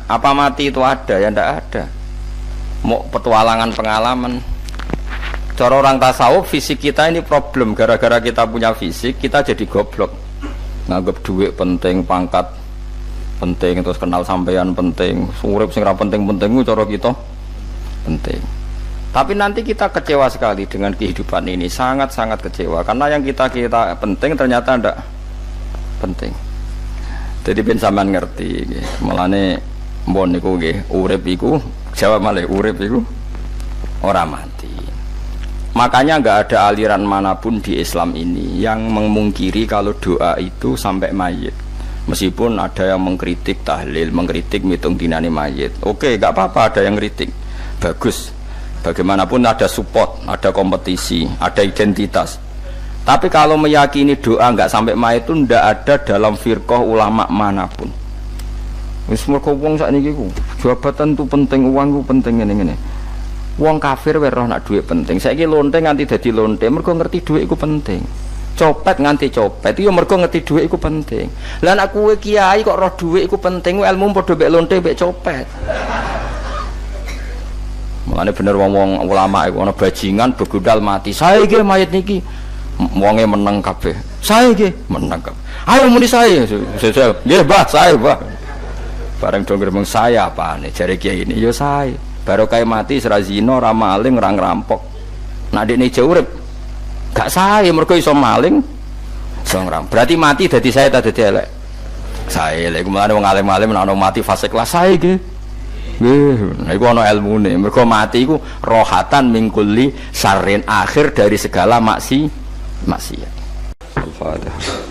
Apa mati itu ada? Ya ndak ada. Mau petualangan pengalaman. Cara orang tasawuf, fisik kita ini problem. Gara-gara kita punya fisik, kita jadi goblok. Nganggep duit penting, pangkat penting, terus kenal sampean penting, urip sing ra penting-penting cara kita penting. Tapi nanti kita kecewa sekali dengan kehidupan ini, sangat-sangat kecewa karena yang kita penting ternyata ndak penting. Jadi ben sampean ngerti nggih. Mulane mbon niku nggih, urip iku jawab malih urip iku ora mati. Makanya enggak ada aliran manapun di Islam ini yang memungkiri kalau doa itu sampai mayit. Meskipun ada yang mengkritik tahlil, mengkritik ngitung dinane mayit. Oke, enggak apa-apa ada yang kritik. Bagus. Bagaimanapun ada support, ada kompetisi, ada identitas. Tapi kalau meyakini doa enggak sampai mayit itu enggak ada dalam firqah ulama manapun. Wis mergo wong sakniki ku, jabatan itu penting, uang ku penting ngene-ngene. Wong kafir wae roh nak dhuwit penting. Saiki lonte nganti dadi lonte mergo ngerti dhuwit iku penting. Copet nganti copet itu ya mergo ngerti dhuwit iku penting. Lah nek kowe kiai kok roh dhuwit iku penting, ilmu padha mek lonte mek copet. Mulane bener wong-wong ulama iku ana bajingan begundal mati. Saya iki mayit niki wonge meneng kabeh. Saya iki meneng kabeh. Ayo muni saya. Nggih, Mbah, saya, Mbah. Bareng dong ngomong saya apane jare kiai ini ya saya. Baru kayak mati sira zina, ora maling, ora ngerampok. Nek dekne jauh urip gak sae mergo iso maling, iso ngerampok. Berarti mati dadi saya ta dadi elek. Sae lek mulane wong alim-alim nek ana mati fase kelas sae nggih. Nggih, iku ana ilmune. Mergo mati iku rohatan mingkuli sarin akhir dari segala maksiat. Al-Fatihah.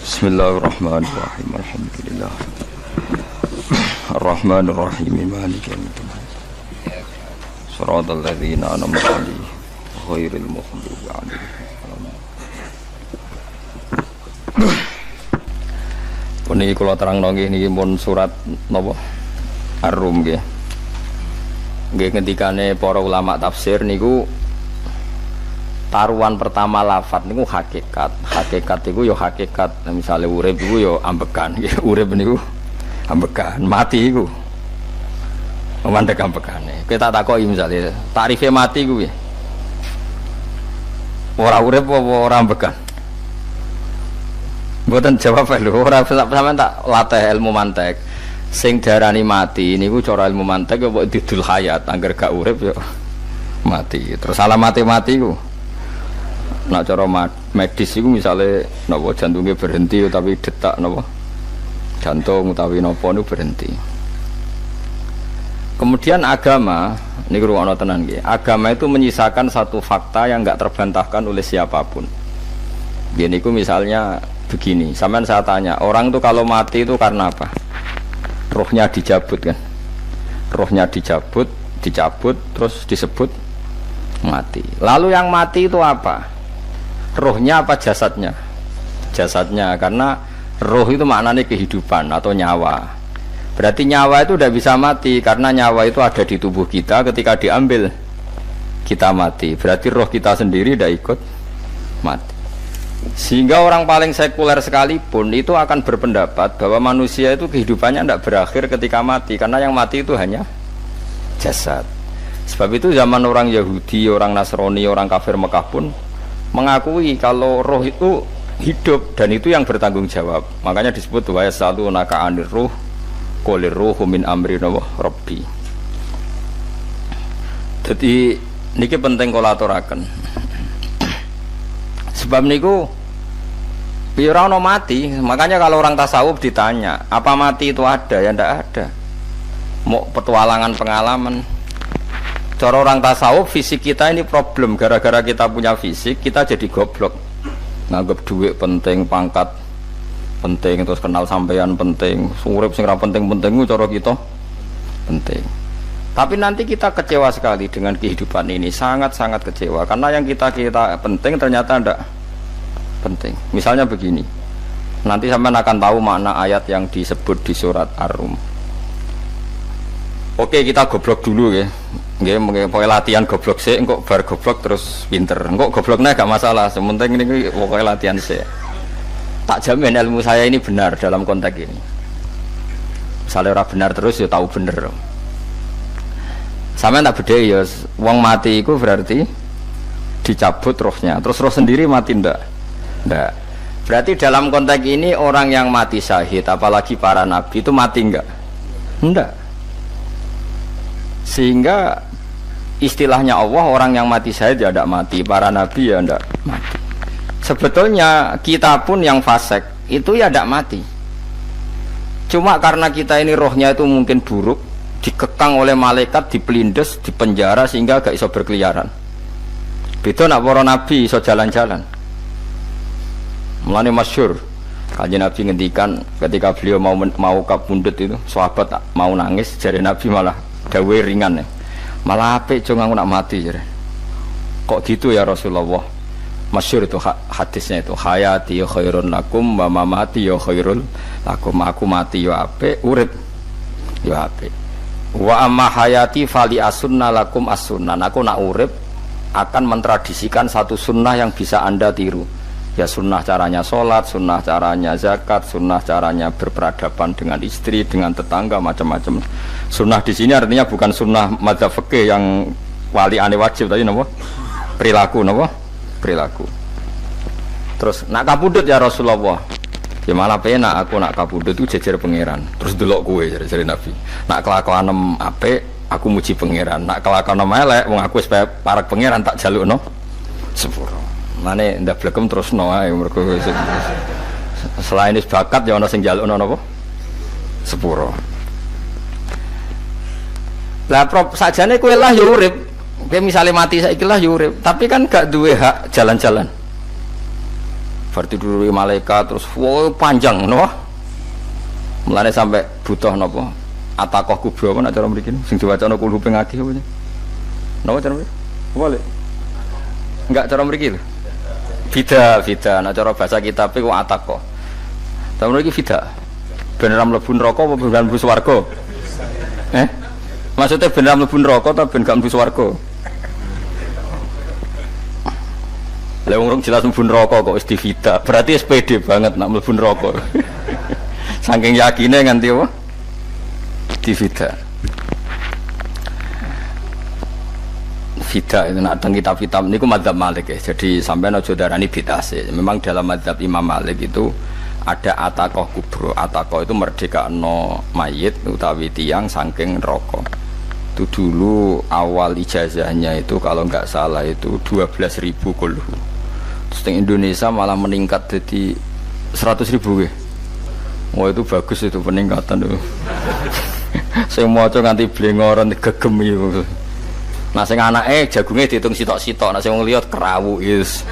Bismillahirrahmanirrahim. Alhamdulillah. Ar-Rahmanir Rahim Maliki Yaumiddin. Shiratal ladzina an'amta 'alaihim ghairil maghdubi 'alaihim. Puniki kula terangno nggih niki pun surat napa? Ar-Rum nggih. Nggih ngendikane para ulama tafsir niku taruhan pertama lafadz niku hakikat. Hakikat iku ya hakikat. Misale urip iku ya ambekan nggih. Urip niku ambekan, mati iku mandek ambekane. Kita takoki misale tarife mati ku piye? Ora urip apa ora ambekan? Mboten jawab lho, ora sampean tak latih ilmu mantek. Sing darani mati niku cara ilmu mantek apa didul hayat, angger gak urip ya mati. Terus alamate mati ku nek cara medis iku misale napa jantunge berhenti tapi detak napa jantung utawi napa niku berhenti. Kemudian agama niku ruwono tenan nggih. Agama itu menyisakan satu fakta yang enggak terbantahkan oleh siapapun. Nggih niku misalnya begini, sampean saya tanya, orang itu kalau mati itu karena apa? Rohnya dicabut kan. Rohnya dicabut terus disebut mati. Lalu yang mati itu apa? Rohnya apa jasadnya? Jasadnya, karena roh itu maknanya kehidupan atau nyawa. Berarti nyawa itu tidak bisa mati karena nyawa itu ada di tubuh kita. Ketika diambil kita mati. Berarti roh kita sendiri tidak ikut mati. Sehingga orang paling sekuler sekalipun itu akan berpendapat bahwa manusia itu kehidupannya tidak berakhir ketika mati, karena yang mati itu hanya jasad. Sebab itu zaman orang Yahudi, orang Nasrani, orang kafir Mekah pun mengakui kalau roh itu hidup dan itu yang bertanggung jawab. Makanya disebut wa yasalunaka 'anir ruh qolir ruhu min amri rabbi. Jadi niki penting kula aturaken. Sebab niku ora ono mati. Makanya kalau orang tasawuf ditanya, apa mati itu ada? Ya ndak ada. Mau petualangan pengalaman. Cara orang tasawuf, fisik kita ini problem. Gara-gara kita punya fisik, kita jadi goblok. Nganggep duit penting, pangkat penting, terus kenal sampean penting, urip sing ra penting-penting cara kita penting. Tapi nanti kita kecewa sekali dengan kehidupan ini, sangat-sangat kecewa karena yang kita penting ternyata ndak penting. Misalnya begini, nanti sampean akan tahu makna ayat yang disebut di surat Ar-Rum. Oke, kita goblok dulu ya. Nggih, pokoke latihan goblok sik, engko bar goblok terus pinter. Engko gobloknya gak masalah, sementing ini pokoke latihan sik. Tak jamin ilmu saya ini benar dalam konteks ini. Misalnya ora benar terus ya tahu bener. Sampeyan tak bedheki ya wong mati iku berarti dicabut rohnya. Terus roh sendiri mati ndak? Ndak. Berarti dalam konteks ini orang yang mati syahid apalagi para nabi itu mati enggak? Ndak. Sehingga istilahnya Allah orang yang mati syahid ya ndak mati, para nabi ya ndak mati. Sebetulnya kita pun yang fasik itu ya ndak mati. Cuma karena kita ini rohnya itu mungkin buruk, dikekang oleh malaikat, dipelindes, dipenjara sehingga gak iso berkeliaran. Beda nak para nabi iso jalan-jalan. Mulane masyhur Kanjeng Nabi ngendikan ketika beliau mau kabundut itu, sahabat mau nangis, jare Nabi malah dawe ringan ya. Malah apik jong aku nak mati jare. Kok gitu ya Rasulullah? Masyhur itu hadisnya itu, hayati ya khairun lakum wa mamati ya khairul lakum. Aku mati ya apik, urip ya apik. Wa amma hayati fali asunna lakum as-sunnan. Aku nak urip akan mentradisikan satu sunnah yang bisa Anda tiru. Ya sunnah caranya sholat, sunnah caranya zakat, sunnah caranya berperadaban dengan istri, dengan tetangga, macam-macam. Sunnah di sini artinya bukan sunnah madzhab fikih yang wali ane wajib tadi, napa? Perilaku, napa? Perilaku. Terus nak kabudut ya Rasulullah. Ya malah penak aku nak kabudut itu jejer pangeran. Terus delok kowe jare Nabi. Nak kelakuanem apik aku muji pangeran. Nak kelakuanem elek wong aku wis parek pangeran tak jalukno sepuro. Mane ndak blekem terusno ae mergo selain is bakat ya ana sing jalukno napa? Sepuro. Lah prop sajane kowe lah ya urip. Kowe misale mati saiki lah ya urip, tapi kan gak duwe hak jalan-jalan. Berarti dulu malaikat terus panjang no. Mulane sampai butuh napa? Atakoh kubro apa nak cara mriki sing diwacana kulo ping akeh apa. Napa cara mriki? Boleh. Enggak cara mriki lho. Fida, nak cara bahasa kitab iku atakoh. Cara mriki fida. Beneran mlebu neraka apa beneran mlebu swarga? Maksudnya beneran mlebu neraka ta ben gak mlebu swarga? Lah wong jelas mlebu neraka kok wis divida. Berarti SPD banget nak mlebu neraka. Saking yakine nganti apa? Divida. Vida itu nak teng kitab-kitab niku mazhab Malik ya. Jadi sampean aja darani bid'ah sih. Memang dalam mazhab Imam Malik itu ada atakoh kubro. Atakoh itu merdekano mayit utawi tiang saking neraka. Itu dulu awal ijazahnya itu kalau nggak salah itu 12.000 kulhu. Terus di Indonesia malah meningkat jadi 100.000 ya. Wah itu bagus itu peningkatan itu. Saya mau coba nganti blengoran gegem itu. Nah sing anake jagunge diitung sitok-sitok, nah sing wong liya kerawu is.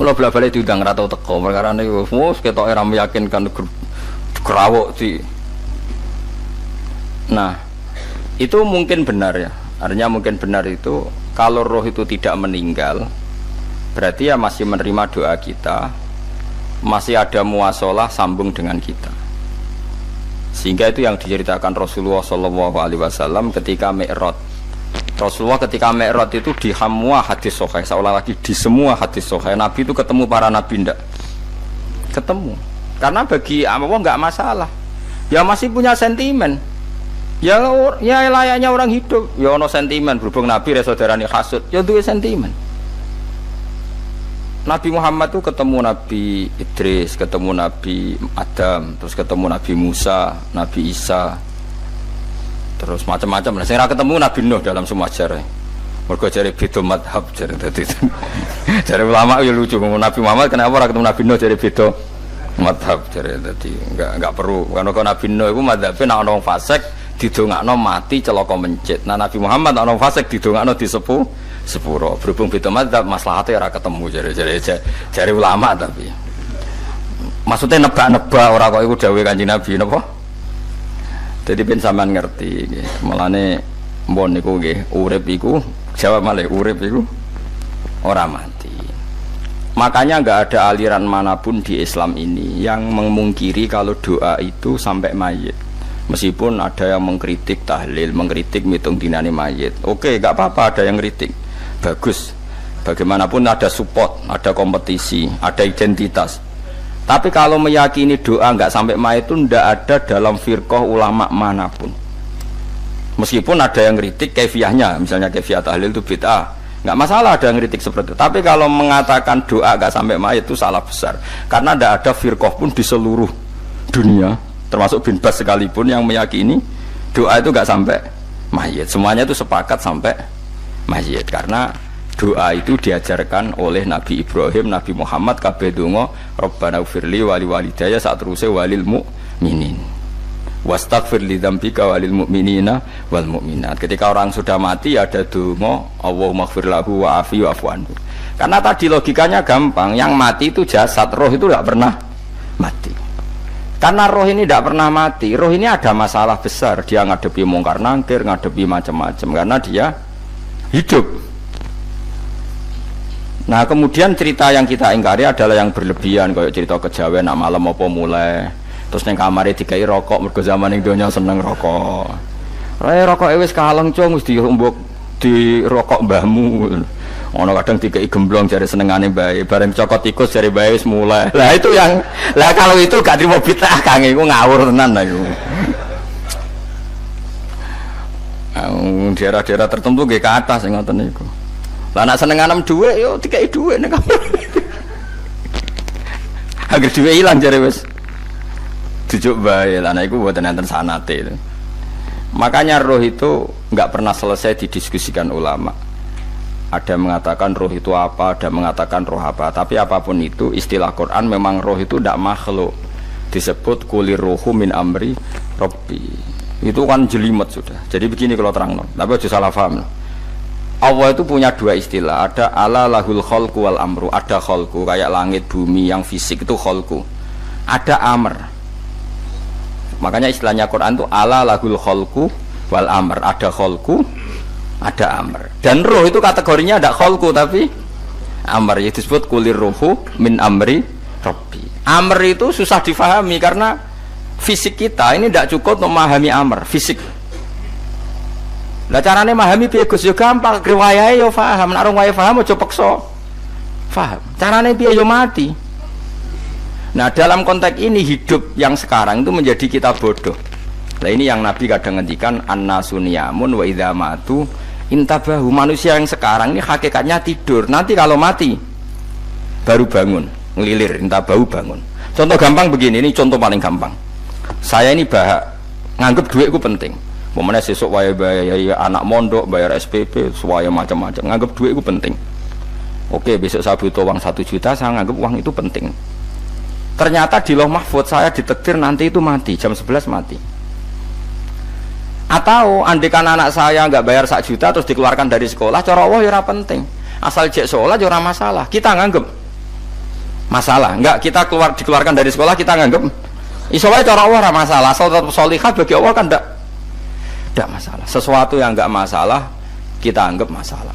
Mula bala-bala diundang ra tau teko, perkara niku wis ketoke ra meyakinkan kerawuk di. Nah, itu mungkin benar ya. Artinya mungkin benar itu kalau roh itu tidak meninggal, berarti ya masih menerima doa kita, masih ada muasalah sambung dengan kita. Sehingga itu yang diceritakan Rasulullah SAW ketika Mi'raj. Rasulullah ketika Mi'raj itu di semua hadis sahih, seolah lagi di semua hadis sahih Nabi itu ketemu para nabi ndak? Ketemu. Karena bagi Allah nggak masalah. Ya masih punya sentimen. Ya layaknya orang hidup. Ya ono sentimen berhubung Nabi saudarane hasud, ya duwe sentimen. Nabi Muhammad itu ketemu Nabi Idris, ketemu Nabi Adam, terus ketemu Nabi Musa, Nabi Isa, terus macam-macam. Nah, saya ketemu Nabi Nuh dalam semua sejarah. Mergo jare beda madhab jare dadi. Jare ulama ya lucu ngomong Nabi Muhammad kenapa ora ketemu Nabi Nuh jare beda madhab jare dadi enggak perlu. Karena kok Nabi Nuh iku madhabe nek ana wong fasik didongakno mati celaka mencit. Nah Nabi Muhammad ana wong fasik didongakno disepuh sepuro. Berhubung beda madzhab maslahatnya ora ketemu jare ulama tapi maksudnya nebak-nebak ora kok iku dawuhe Kanjeng Nabi napa. Jadi ben sampean ngerti nggih. Mulane mbon niku nggih urip iku jawab malih urip iku ora mati. Makanya enggak ada aliran manapun di Islam ini yang memungkiri kalau doa itu sampai mayit. Meskipun ada yang mengkritik tahlil, mengkritik mitung dinane mayit. Oke, enggak apa-apa ada yang kritik. Bagus. Bagaimanapun ada support, ada kompetisi, ada identitas. Tapi kalau meyakini doa nggak sampai mayit itu ndak ada dalam firqah ulama manapun. Meskipun ada yang kritik kaifiahnya, misalnya kaifiyah tahlil itu bid'ah, nggak masalah ada yang kritik seperti itu. Tapi kalau mengatakan doa nggak sampai mayit itu salah besar, karena ndak ada firqah pun di seluruh dunia, termasuk bin Bas sekalipun yang meyakini doa itu nggak sampai mayit. Semuanya itu sepakat sampai mayit, karena doa itu diajarkan oleh Nabi Ibrahim, Nabi Muhammad, kabeh donga Rabbana ufirli wali walidayya saat terusé walil mu'minin wastaghfir li dzambika walil mu'minina wal mu'minat. Ketika orang sudah mati ada donga Allahumma ighfir lahu wa afi wa'fu anhu. Karena tadi logikanya gampang, yang mati itu jasad, roh itu tidak pernah mati. Karena roh ini tidak pernah mati, roh ini ada masalah besar, dia ngadepi mungkar nangkir, ngadepi macam-macam karena dia hidup. Nah kemudian cerita yang kita ingkari adalah yang berlebihan, kayak cerita kejawen nak malam apa mulai terus neng kamare dikai rokok, mergo zaman ning donya seneng rokok. Rokok wis kaleng cung wis diumbuk di rokok mbahmu. Ono kadang dikai gemblong jare senengane bae, bareng cokot tikus jare bae wis mulai. Lah itu yang lah kalau itu gak trimo bid'ah Kang, iku ngawur tenan lah iku. Daerah-daerah tertentu nggih ke atas sing ngoten niku. Lah nak senenganem dhuwit yo dikai dhuwit nek kamar. Agar dhuwit ilang jare wis dijuk bae. Lah niku mboten enten sanate. Makanya roh itu enggak pernah selesai didiskusikan ulama. Ada mengatakan roh itu apa, ada mengatakan roh apa. Tapi apapun itu istilah Quran memang roh itu tidak makhluk. Disebut kulir ruhu min amri rabbi. Itu kan jelimet sudah. Jadi begini kalau terang, tapi aja salah paham. Allah itu punya dua istilah, ada ala lahul khalqu wal amru, ada khalqu kayak langit bumi yang fisik itu khalqu, ada amr. Makanya istilahnya Quran itu ala lahul khalqu wal amr, ada khalqu, ada amr. Dan roh itu kategorinya ada khalqu tapi amr, itu disebut kulir ruhu min amri rabbi. Amr itu susah difahami karena fisik kita ini tidak cukup untuk memahami amr, fisik. Lah carane memahami piye Gus yo gampang, riwayahe yo paham, nek ora paham aja peksa paham. Carane piye yo mati. Nah, dalam konteks ini hidup yang sekarang itu menjadi kita bodoh. Nah, ini yang Nabi kadang ngendikan annasuniyamun wa idza matu intabahu. Manusia yang sekarang ini hakikatnya tidur. Nanti kalau mati baru bangun, ngelilir, intabahu bangun. Contoh gampang begini, ini contoh paling gampang. Saya ini nganggep duitku penting. Momennya sesuk bayar anak mondok, bayar SPP, semuanya macam-macam. Nganggep duit itu penting. Oke, besok saya butuh uang 1 juta, saya nganggep uang itu penting. Ternyata di Lauh Mahfudz saya ditakdir nanti itu mati, jam 11 mati. Atau andikan anak saya nggak bayar 1 juta terus dikeluarkan dari sekolah, cara Allah ya ora penting. Asal cek sekolah ya ora masalah. Kita nganggep masalah. Enggak, kita dikeluarkan dari sekolah kita nganggep iso wae cara Allah ora masalah. Asal tetap sholihah bagi Allah kan tidak masalah. Sesuatu yang enggak masalah kita anggap masalah.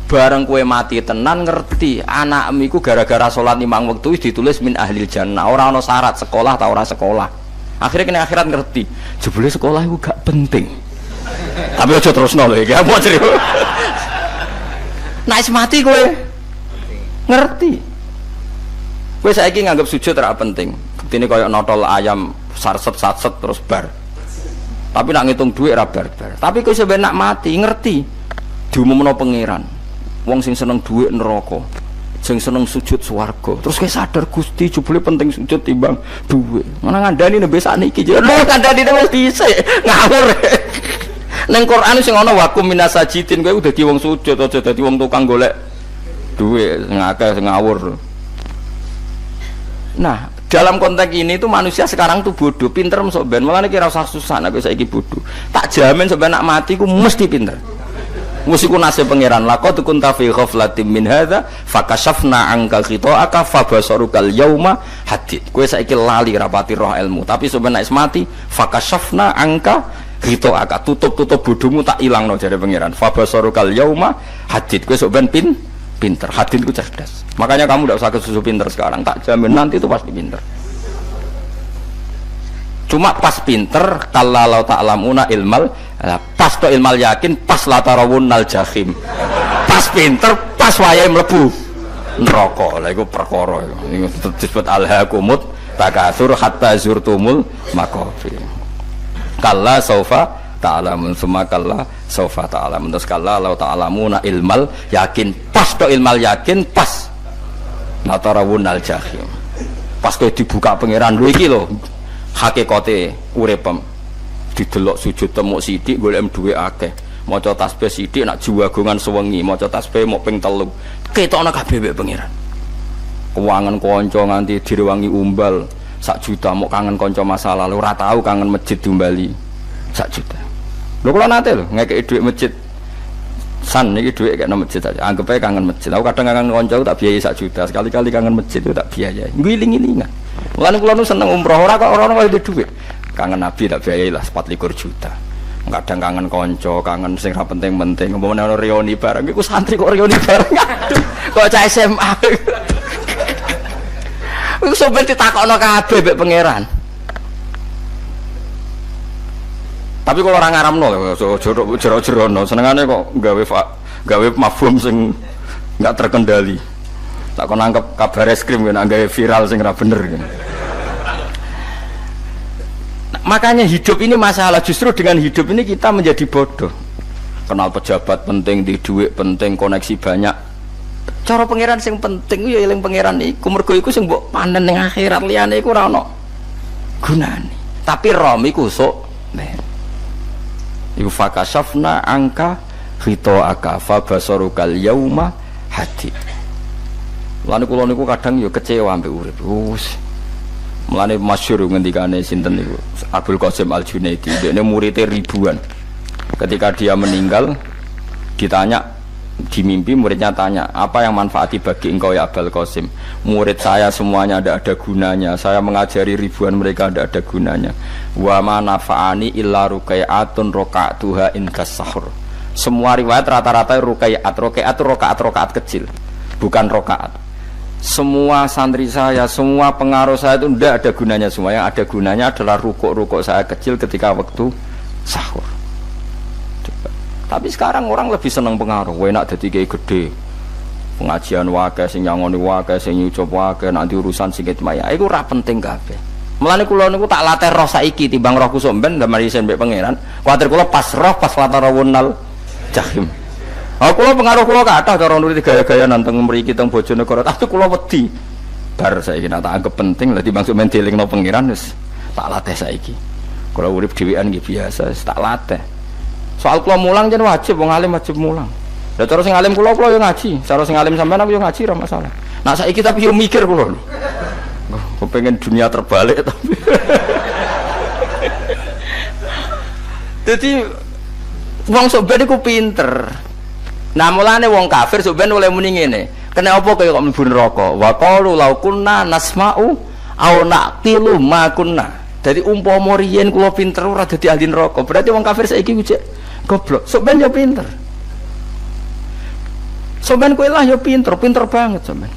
Bareng kue mati tenan ngerti anakmu iku gara-gara sholat 5 waktu ditulis min ahlil jannah. Ora ana syarat sekolah ta ora sekolah. Akhirnya kena akhirat ngerti jebule sekolah itu gak penting. Tapi aja terusno lho iki mau cerita. Nek mati kowe ngerti. Kowe saiki nganggap sujud ora penting. Buktine koyo notol ayam sarset-sarset terus bar. Tapi nak ngitung duit ra barbar. Tapi kowe sampe nak mati ngerti diumumno pangeran. Wong sing seneng duit neraka, sing seneng sujud swarga. Terus kowe sadar Gusti jebule penting sujud timbang duit. Ngono ngandani nembe sakniki. Lho kandhani wis dhisik. Ngawur. Ning Quran sing ana wakum minasajidin kowe udah dadi wong sujud aja dadi wong tukang golek duit sing akeh sing ngawur. Nah, dalam konteks ini itu manusia sekarang tuh bodoh, pinter masuk ben. Malah nek ora usah susah nek saiki bodoh. Tak jamin sampe nak mati ku mesti pinter. Mesti ku nasib pangeran. Laqad kunta fi ghaflatin min hadza fakashafna anka khita'aka fabasarukal yauma hadid. Kowe saiki lali rapati roh ilmu, tapi sampe nek mati fakashafna anka khita'aka. Tutup bodohmu tak ilangno jare pangeran. Fabasarukal yauma hadid. Kowe sok ben pinter, hadin ku cerdas. Makanya kamu tidak usah kesusu pinter sekarang, tak jamin nanti itu pasti pinter. Cuma pas pinter, kalau ta'lamuna ilmal, pas to ilmal yakin, pas la tarawunnal jahim. Pas pinter, pas wayahe mlebu neraka. Lha iku perkara iku disebut alhaqumut takatsur hatta zurtumul maqabir. Kalla saufa ta'lamun summa kalla saufa ta'lamun. Terus kalla law ta'lamuna ilmal yakin pas to ilmal yakin pas natarawunal jahim. Pas kowe dibuka pangeran lho iki lho hakikate uripem. Didelok sujud temuk sithik golek duwe akeh. Maca tasbih sithik nak juwagongan sewengi, maca tasbih mok ping 3. Ketokno kabeh mek pangeran. Keuangan kanca nganti direwangi umbal 1 juta mok kangen kanca masa lalu ora tau kangen masjid diumbali 1 juta. Lho kula nate lho ngekeki dhuwit masjid. San niki dhuwit kena masjid aja. Anggap ae kangen masjid. Aku kadang kangen kanca tak biayai 1 juta. Sekali-kali kangen masjid itu tak biayai. Ngiling-ngilingan. Mulane kula nu seneng umroh ora kok ora kok dhuwit. Kangen Nabi tak biayai lah 24 juta. Kadang kangen kanca, kangen sing ra penting-penting. Umpamane ana reuni bareng iku santri kok reuni bareng. Aduh, kok cah SMA. Iku sampe ditakokno kabeh mek pangeran. Tapi kalau orang ngaramno jero-jerono senengane kok gawe mafhum sing enggak terkendali. Tak kon nangkep kabar eskrim kan gawe viral sing ora bener kan. Makanya hidup ini masalah, justru dengan hidup ini kita menjadi bodoh. Kenal pejabat penting, di duit penting, koneksi banyak. Cara pangeran sing penting ya eling pangeran iku, mergo iku sing mbok panen ning akhirat, liyane iku ora ono gunane. Tapi rom iku sok iku fakasafna angka khitoaka fa basarukal yauma hadid. Lan kula niku kadang ya kecewa ambek urip. Mulane masyhur ngendikane sinten niku Abdul Qasim Al-Junaidi, dekne muridé ribuan. Ketika dia meninggal ditanya di mimpi, muridnya tanya, apa yang manfaati bagi engkau ya Abdul Qasim? Murid saya semuanya tidak ada gunanya, saya mengajari ribuan mereka tidak ada gunanya. Wa ma nafa'ani illa ruqai'atun raqa'tuha indas sahur. Semua riwayat rata-rata ruqai'at itu rakaat kecil, bukan rakaat. Semua santri saya, semua pengaruh saya itu tidak ada gunanya semua. Yang ada gunanya adalah rukuk-rukuk saya kecil ketika waktu sahur. Tapi sekarang orang lebih senang pengaruh. Enak dadi kiai gede, pengajian wae, sing nyangoni wae, sing nyucup wae, nanti urusan singkit maya. Iku ora penting kabeh. Mulane kula niku tak latih roh saiki timbang roh kusuk ben ndamel isen mbek pangeran. Kuwatir kula pas roh pas latarawunal jahim. Kula pengaruh kula kathah cara nuruti gaya-gaya nanteng mriki teng Bojonegoro, tapi kula wedi. Bar saiki tak anggap penting lah timbang men dilingno pangeran wis tak latih saiki. Kula urip dhewean nggih biasa, tak latih. Soal kula mulang jen wajib, wong alim wajib mulang. Lah cara sing alim kula yo ngaji, cara sing alim sampean aku yo ngaji ora masalah. Nah saiki tapi yo mikir kula. Kepengen dunia terbalik tapi. Jadi wong sok ben iku pinter. Nah mulane wong kafir sok ben oleh muni ngene. Kena apa kaya kok mlebu neraka? Wa qalu law kunna nasma'u aw naqilu ma kunna. Dadi umpama riyen kula pinter ora dadi ahli neraka. Berarti wong kafir saiki ku cek goblok. Sok ben yo pinter. Sok ben kowe lah yo pinter banget sok ben.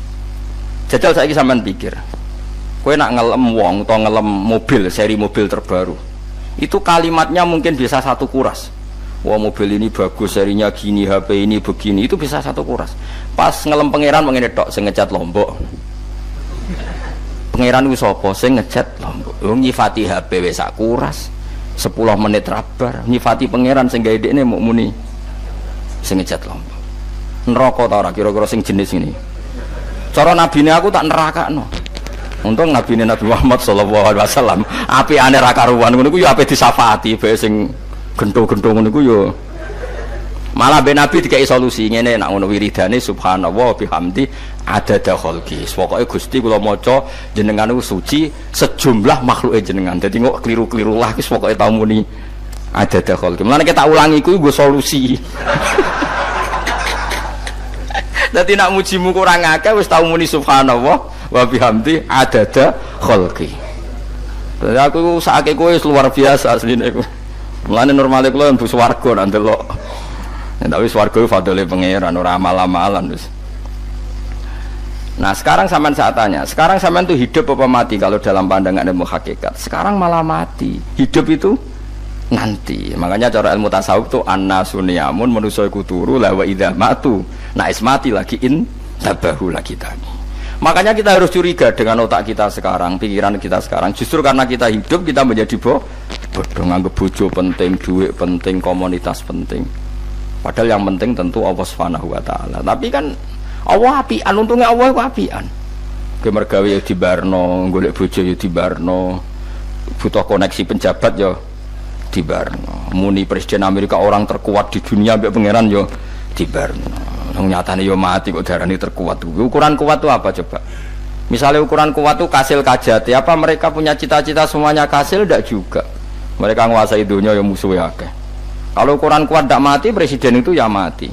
Jajal saiki sampean pikir. Kowe nak ngelem wong utawa ngelem mobil, seri mobil terbaru. Itu kalimatnya mungkin bisa satu kuras. Wah mobil ini bagus, serinya gini, HP ini begini, itu bisa satu kuras. Pas ngelem pangeran mengene tok sing ngecat Lombok. Pangeran ku sapa sing ngecat Lombok? Wong nyifati HP wis sak kuras. 10 menit rabar, nyifati pangeran sing gawe dekne muk muni sing ngecat Lombok. Neraka ta ora kira-kira sing jenis ini. Cara nabine aku tak nerakakno. Untung nabine Nabi Muhammad sallallahu alaihi wasallam apikane ra karuan ngono ku ya ape disafati bae sing gento-gento ngono ku yo malah ben Nabi dikai solusi ngene nek ngono wiridane subhanallah bihamdi adada khalqi. Pokoke Gusti kula maca jenengan niku suci sejumlah makhluke jenengan. Dadi kok kliru-kliru lah wis pokoke tau muni adada khalqi. Mulane kita ulangi iku nggo solusi. Dadi nek mujimu kurang akeh wis tau muni subhanallah wa bihamdi adada khalqi. Dadi aku sakake kowe luar biasa asline iku. Mulane normale kula mlebu swarga nak ndelok. Tapi swarga itu fadhole pangeran ora amal-amalan wis. Nah, sekarang sampean saat tanya, sekarang sampean tuh hidup apa mati kalau dalam pandangan ilmu hakikat? Sekarang malah mati. Hidup itu nanti. Makanya cara ilmu tasawuf tuh annasuniyamun manusa iku turu la wa idza matu. Nah, is mati lagi Nabahu lagi tadi. Makanya kita harus curiga dengan otak kita sekarang, pikiran kita sekarang. Justru karena kita hidup, kita menjadi bodoh, nganggep bojo penting, duit penting, komunitas penting. Padahal yang penting tentu Allah Subhanahu wa taala. Tapi kan Allah apian, untungnya Allah itu apian. Kemergawe ya dibarno, golek bojo ya dibarno, butuh koneksi penjabat ya dibarno. Muni presiden Amerika orang terkuat di dunia mbek pangeran ya dibarno. Nyatanya yo mati kok darani terkuat. Ukuran kuat itu apa coba? Misalnya ukuran kuat itu kasil kajati. Apa mereka punya cita-cita semuanya kasil? Tidak juga. Mereka menguasai dunia yang musuhnya akeh. Kalau ukuran kuat tidak mati, presiden itu ya mati.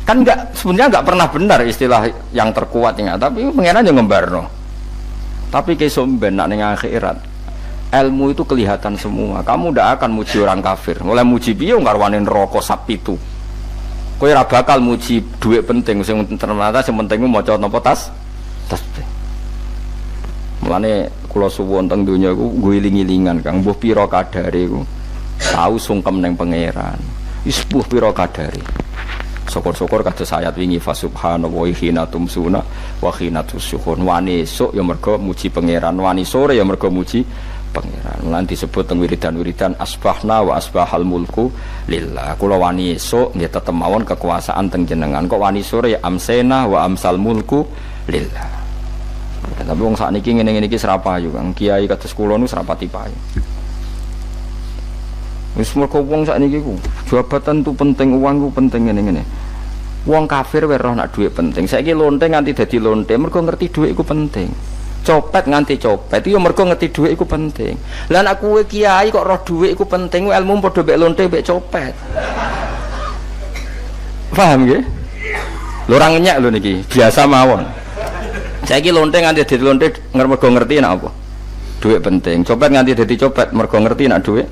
Kan enggak, sebenarnya enggak pernah benar istilah yang terkuat ingat. Tapi pengenan yang ngembarno. Tapi kesomben nak ning akhirat. Ilmu itu kelihatan semua. Kamu tidak akan muji orang kafir. Mulai muji piye ngarwani neraka sapi itu. Kowe ora bakal muji duit penting sing ternyata sing penting maca napa tasbih. Mulane kula suwun teng donya iku ngiling-ilingan Kang mbuh pira kadare iku tau sungkem ning pangeran. Wis mbuh pira kadare. Syukur-syukur kados ayat wingi fa subhanallahi hina tumsuna wa hina tusyuhun. Wani esuk ya mergo muji pangeran, wani sore ya mergo muji pangeran. Lan disebut teng wiridan-wiridan asbahna wa asbahal mulku lillah. Kula wani esuk nggih tetep mawon kekuasaan teng jenengan. Kok wani sore amsena wa amsal mulku lillah. Tapi wong sakniki ngene-ngene iki serapayu Kang. Kiai kados kula nu serapati payu. Wis mergo wong sakniki ku jabatan tu penting, uang ku penting ngene-ngene. Wong kafir wae roh nak dhuwit penting. Saiki lonte nganti dadi lonte mergo ngerti dhuwit iku penting. Copet nganti copet itu ya mergo ngerti dhuwit iku penting. Lah nek kowe kiai kok roh dhuwit iku penting, ilmu padha mek lonte mek copet. Paham nggih? Lho ora ngenyek lho niki, biasa mawon. Saiki lonte nganti dadi lonte mergo ngerti nek apa? Dhuwit penting. Copet nganti dadi copet mergo ngerti nek dhuwit.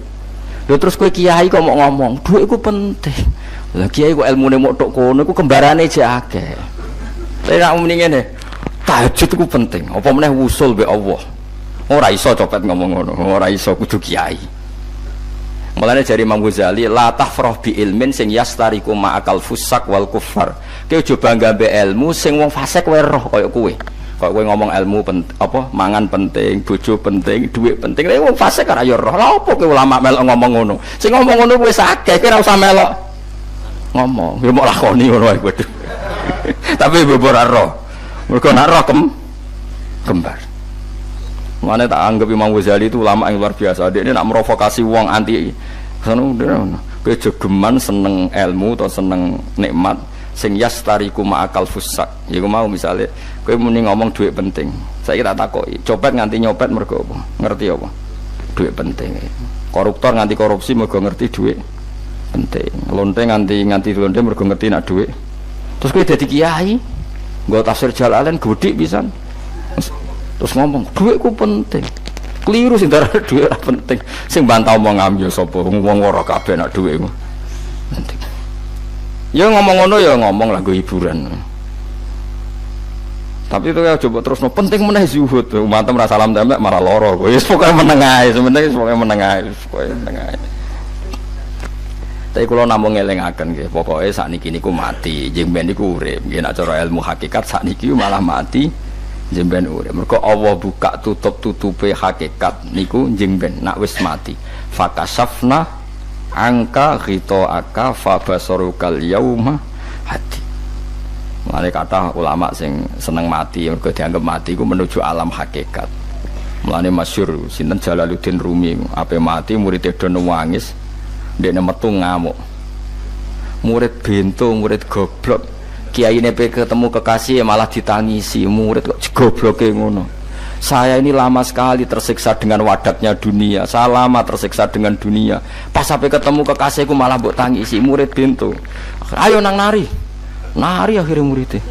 Lho terus kowe kiai kok mau ngomong, dhuwit iku penting. Lah kiai kok ilmune mok tok kono iku kembarane jek akeh. Lha nek muni ngene, tahajud itu penting. Apa meneh wusul be Allah. Ora iso copet ngomong ngono, ora iso kudu kiai. Mulane jari Imam Ghazali, la tafrah bi ilmin sing yastariku ma'akal fusak wal kuffar. Kowe aja bangga mbek ilmu sing wong fasik wae roh kaya kowe. Kok kowe ngomong ilmu apa mangan penting, bojo penting, duit penting. Lha wong fasik ora ya roh. Lha apa kowe ulama melok ngomong ngono? Sing ngomong ngono wis akeh, kowe ora usah melok ngomong. Ya mok lakoni ngono wae kudu. Tapi bebora roh. Mereka nak roh kembar. Mana tak anggap Imam Ghazali itu ulama yang luar biasa. Dia ini nak merovokasi uang anti. Kejegeman seneng ilmu atau seneng nikmat. Sing yastariku ma'akal fusak. Ya mau misalnya, kowe muni ngomong duit penting. Saya kira takoki, copet nganti nyopet mergo apa? Ngerti apa? Duit penting. Koruptor nganti korupsi mergo ngerti duit penting. Lonte nganti lonte mergo ngerti nak duit. Terus kowe dadi kiai. Nggo tafsir Jalalain gede pisan. Terus ngomong, dhuwitku penting. Keliru sing darah dhuwit ora penting. Sing bantah omong ya sapa? Wong ora kabeh nak dhuwitku. Penting. Ya ngomong ngono ya ngomong lah nggo hiburan. Tapi itu ya coba terus penting meneh zuhud. Umat merasa salam tembak malah lara. Wis pokoke meneng ae, sebenarnya pokoke meneng ae, pokoke meneng ae. Tapi kalau namung ngelingaken nggih, pokoke sakniki niku mati, jeng ben niku urip. Nggih nek cara ilmu hakikat sakniki malah mati, jeng ben urip. Mergo Allah buka tutup-tutupe hakikat niku jeng ben nak wis mati. Fakasafna angka ghitaaka fa basarukal yauma hadi. Mulane kata ulama sing seneng mati mergo dianggap mati iku menuju alam hakikat. Mulane masyhur sinten Jalaluddin Rumi, ape mati murid do nangis. Dekne metu ngamuk. Murid bento, murid goblok. Kiai ini ketemu kekasih malah ditangisi. Murid kok gobloke ngono. Saya ini lama sekali tersiksa dengan wadaknya dunia. Saya lama tersiksa dengan dunia. Pas sampai ketemu kekasihku malah mbok tangisi. Murid bento. Ayo nang nari. Nari akhirnya muridnya.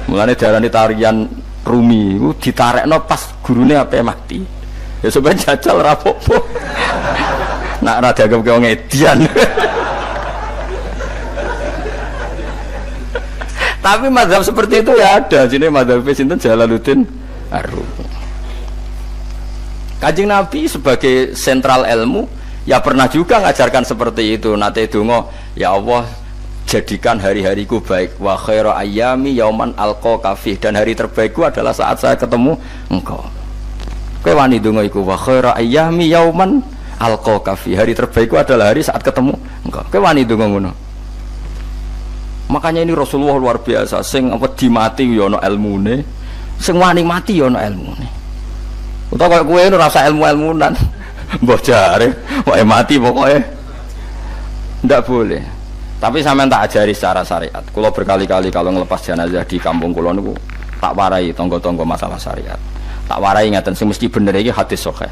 Mulane diarani tarian Rumi. Ditarekno pas gurune ape mati. Ya sebenarnya jajal rapopo. Nak rada dianggap kaya ngedian. Tapi mazhab seperti itu ya ada. Sini mazhab sinten Jalaluddin Ar-Rumi. Kanjeng Nabi sebagai sentral ilmu ya pernah juga ngajarkan seperti itu. Nate donga, ya Allah, jadikan hari-hariku baik. Wa khairu ayyami yauman alqa kafih, dan hari terbaikku adalah saat saya ketemu engkau. Kowe wani donga iku wa khairu ayyami yauman alqa kafih, hari terbaikku adalah hari saat ketemu engkau. Kowe wani donga ngono. Makanya ini Rasulullah luar biasa, sing apa dimati ya ana ilmune, sing wani mati ya ana ilmune. Utawa kowe ora rasa ilmu-ilmunan. Mbah jare, wae mati pokoknya ndak boleh. Tapi sampean tak ajari secara syariat. Kula berkali-kali kalau ngelepas jenazah di kampung kula niku tak warai tangga-tangga masalah syariat. Tak warai ngaten sing mesti bener iki hadis sahih.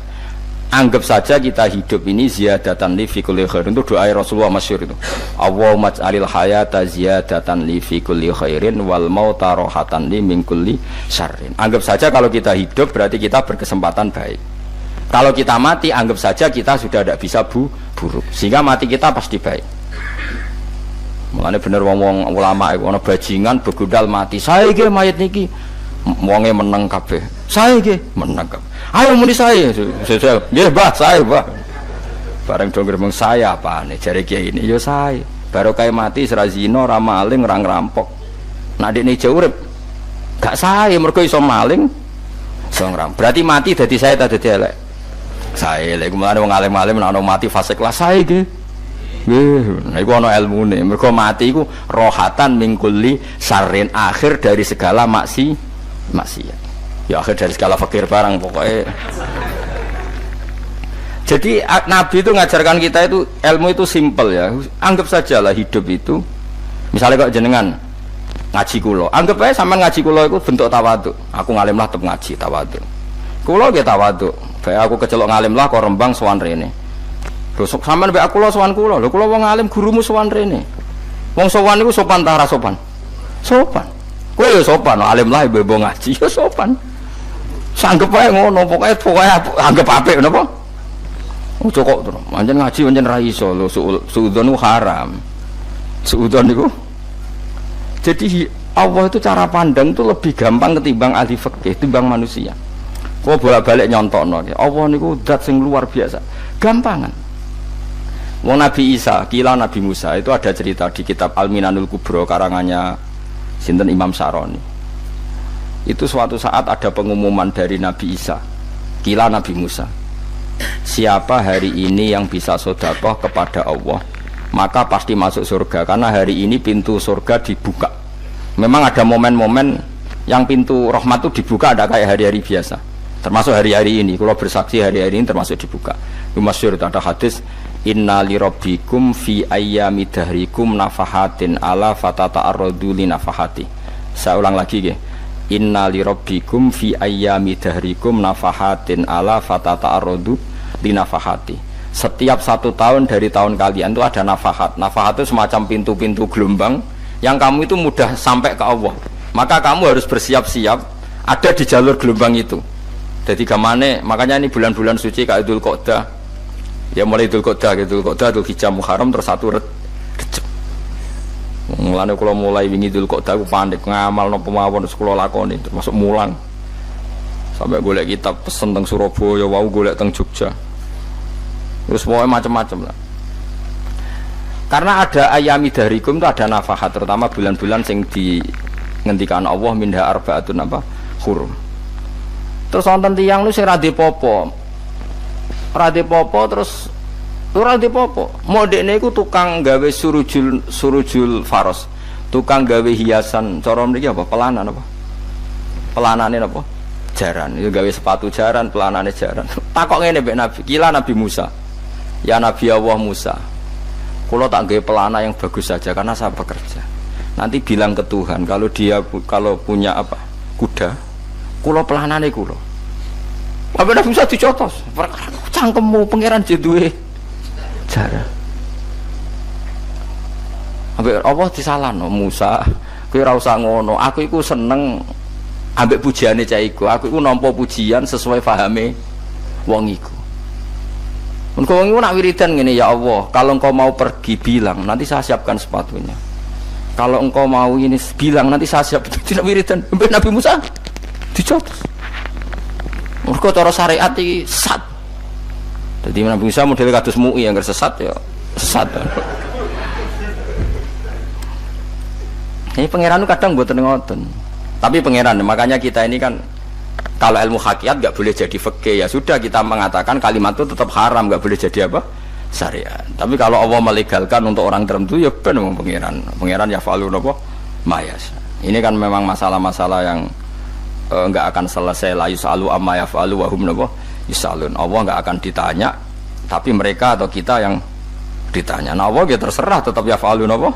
Anggap saja kita hidup ini ziyadatan li fi kulli khair. Itu doa Rasulullah masyhur itu. Allahumma ij'alil hayata ziyadatan li fi kulli khairin wal mauta rahatan li min kulli syarrin. Anggap saja kalau kita hidup berarti kita berkesempatan baik. Kalau kita mati, anggap saja kita sudah tidak bisa buruk, sehingga mati kita pasti baik. Mulane bener wong ulama iku ana bajingan begundal mati. Saya iki mayit niki wonge meneng kabeh. Saya iki meneng kabeh. Ayo muni saya. Nggih, Mbah, saya, Mbah. Bareng dong gremeng saya apane jare kiai ini ya saya. Baru kae mati ora zina, ora maling, ora ngerampok. Nek dekne jauh urip gak saya mergo iso maling, iso ngerampok. Berarti mati dadi saya ta dadi elek. Saya lek mulane wong alim-alim nek ana mati fase kelas saya nggih. Nggih, iku ana ilmune. Mergo mati iku rohatan mingkuli sarin, akhir dari segala maksiat. Ya akhir dari segala fakir barang pokoknya. Jadi Nabi itu ngajarkan kita itu ilmu itu simpel ya. Anggap sajalah hidup itu misalnya kok jenengan ngaji kula. Anggap aja sampean ngaji kula itu bentuk tawadhu. Aku ngalim lah tetep ngaji tawadhu. Kula nggih tawadhu. Bae aku kecelok ngalim lah kok Rembang sowan rene. Lho sampean mbek aku lho sowan kula. Lho kula wong ngalim gurumu sowan rene. Wong sowan niku sopan ta ora sopan? Sopan. Kowe yo sopan, alim lah ibu ngaji yo sopan. Sanggep ae ngono, pokoke anggap apik napa? Ojo kok terus. Pancen ngaji pancen ra iso lho, suudzon ku haram. Suudzon niku. Jadi Allah itu cara pandang itu lebih gampang ketimbang ahli fikih, timbang manusia. Kok bolak-balik nyontokno iki. Allah niku zat sing luar biasa. Gampangan. Wong Nabi Isa, kila Nabi Musa itu ada cerita di kitab Al-Minanul Kubro karangannya sinten Imam Syaroni. Itu suatu saat ada pengumuman dari Nabi Isa, kila Nabi Musa. Siapa hari ini yang bisa sedekah kepada Allah, maka pasti masuk surga, karena hari ini pintu surga dibuka. Memang ada momen-momen yang pintu rahmat itu dibuka, ada kayak hari-hari biasa. Termasuk hari-hari ini, kalau bersaksi hari-hari ini termasuk dibuka. Masyhur ada hadis, inna li rabbikum fi ayyami dahrikum nafahatin ala fatata'arradu li nafahati. Saya ulang lagi nggih. Inna li rabbikum fi ayyami dahrikum nafahatin ala fatata'arradu li nafahati. Setiap 1 tahun dari tahun kalian itu ada nafahat. Nafahat itu semacam pintu-pintu gelombang yang kamu itu mudah sampai ke Allah. Maka kamu harus bersiap-siap ada di jalur gelombang itu. Jadi gamane, makanya ini bulan-bulan suci kayak Dzul Qa'dah. Ya mulai Dzul Qa'dah, Dzul Hijjah, Muharram terus 1 Rejab. Mulane kula mulai wingi Dzul Qa'dah aku panik ngamal napa mawon terus kula lakoni termasuk mulang. Sampai golek kitab pesen teng Surabaya, wau golek teng Jogja. Terus pokoknya macam-macam lah. Karena ada ayami darikum itu ada nafahat, terutama bulan-bulan sing di ngendikan Allah minha arbaatun apa hurum. Terus wonten tiyang lu sing ra dipopo. Ra dipopo terus ora dipopo. Modekne iku tukang gawe surujul faros. Tukang gawe hiasan, cara mriki apa? Pelanan apa? Pelanane apa? Jaran. Ya gawe sepatu jaran, pelanane jaran. Takok ngene mbek Nabi, kila Nabi Musa. Ya Nabi Allah Musa. Kula tak gawe pelana yang bagus saja karena saya bekerja. Nanti bilang ke Tuhan kalau punya apa? Kuda. Kulo pelanane kulo. Apa Nabi Musa dicotos? Perkara cangkemmu pangeran duwe jaran. Ambek Allah disalahno Musa, kowe ora usah ngono. Aku iku seneng ambek pujiane cah iku. Aku iku nampa pujian sesuai pahame wong iku. Engko wong iku nak wiridan ngene, ya Allah, kalau engkau mau pergi bilang, nanti saya siapkan sepatunya. Kalau engkau mau ini bilang, nanti saya siap. Tidak wiridan. Ambek Nabi Musa dicotos. Mergo cara syariat iki sesat. Dadi Nabi Musa model kados MUI yang sesat ya sesat. Ini pangeran itu kadang mboten ngoten. Tapi pangeran, makanya kita ini kan kalau ilmu hakikat nggak boleh jadi fikih, ya sudah kita mengatakan kalimat itu tetap haram, nggak boleh jadi apa? Syariat. Tapi kalau Allah melegalkan untuk orang tertentu, ya benar pangeran ya falu napa mayas. Ini kan memang masalah-masalah yang nggak akan selesai. La yusalu amma yafalu wa hum napa yusalun. Allah nggak akan ditanya, tapi mereka atau kita yang ditanya. Nah Allah ya terserah tetap ya falu napa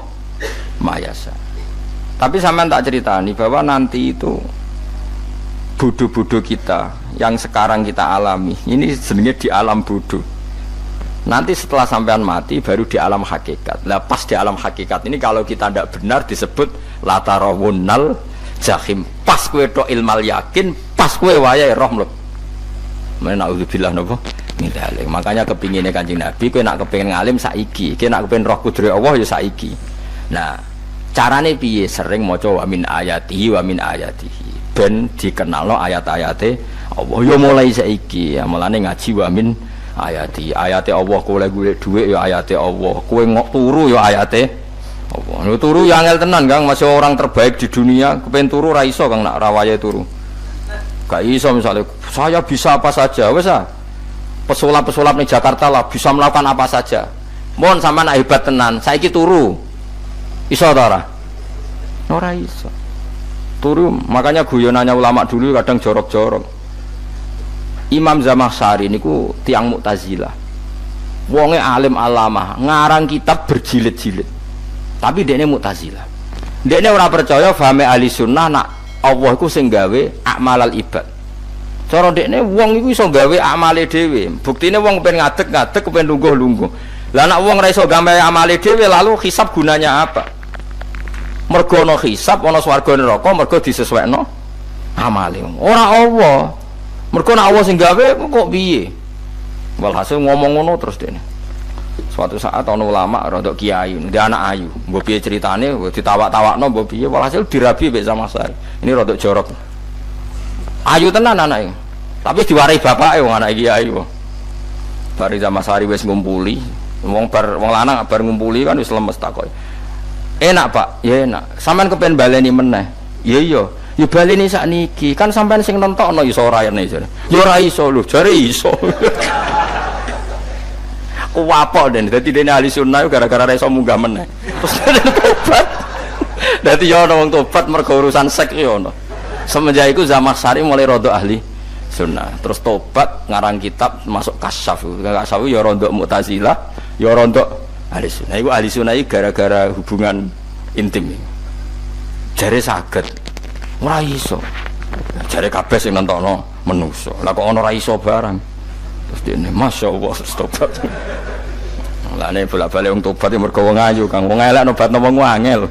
mayas. Tapi sampean tak ceritani bahwa nanti itu bodoh-bodoh kita yang sekarang kita alami ini sebenarnya di alam bodoh. Nanti setelah sampean mati baru di alam hakikat. Lah pas di alam hakikat ini kalau kita tidak benar disebut latarawunnal jahim. Pas kowe tok ilmal yakin, pas kowe wayahe roh mleb. Men naudzubillah napa minzalik. Makanya kepingine Kanjeng Nabi kowe nak kepengin ngalim saiki, kowe nak kepengin roh kudrat Allah ya saiki. Nah, carane piye? Sering maca wa min ayatihi wa min ayatihi. Ben dikenalno ayat-ayate Allah ya mulai saiki. Ya mulane ngaji wa min ayati Allah, kowe golek dhuwit ya ayate Allah, kowe ngok turu ya ayate Allah. Nek turu ya angel tenan Kang, masih orang terbaik di dunia, kepen turu ra iso Kang nak rawaye turu. Gak iso misalnya saya bisa apa saja, wis ah. Pesulap-pesulap di Jakarta lah bisa melakukan apa saja. Mohon sampean nak hebat tenan, saiki turu. Iso ta ora? Ora iso. Turu, makanya guyonannya ulama dulu kadang jorok-jorok. Imam Zamakhsyari niku tiang Mu'tazilah. Wonge alim alamah, ngarang kitab berjilid-jilid. Tapi dekne Mu'tazilah. Dekne ora percaya fahame ahli sunnah nak Allah iku sing gawe akmalal ibad. Cara dekne wong iku iso gawe amale dhewe. Buktine wong pengen ngadeg-ngadeg, pengen lungguh-lungguh. Lah nek wong ora iso gawe amale dhewe lalu hisab gunanya apa? Mergo ana hisab, ana swarga neraka, mergo disesuaikno amale. Ora Allah. Mergo nek Allah sing gawe kok piye? Walhasil ngomong ngono terus dene. Suatu saat ana ulama rada kiai, ndek anak ayu. Mbok piye critane, ditawak-tawakno mbok piye, walhasil dirabi mek Zamakhsyari. Ini rada jorok. Ayu tenan anake. Tapi diwarai bapake wong anak kiai kok. Bari Zamakhsyari wis ngumpuli, wong lanang bar ngumpuli kan wis lemes takoki. Enak Pak, ya enak. Sampeyan kepen baleni meneh. Iya iya. Ya baleni sakniki. Kan sampeyan sing nentokno iso ora ene jare. Ya ora iso lho, jare iso. Kuwapok den. Dadi dene ahli sunnah gara-gara ora iso munggah meneh. Terus tobat. Dadi ya ana wong tobat mergo urusan seks ya ana. Semenjak iku Zamakhsyari mulai rada ahli sunnah. Terus tobat ngarang kitab masuk kasyaf. Kasyaf ya rada Mu'tazilah, ya rada ahli sunnah. Iku ahli sunnah gara-gara hubungan intim. Jare saged. Ora iso. Jare kabeh sing nentokno menungso. Lah kok ana ora iso barang. Terus dene masyaallah tobat. Lah nek bolak-balik wong tobat ya mergo wong ayu, Kang. Wong elek nobatno wong angel.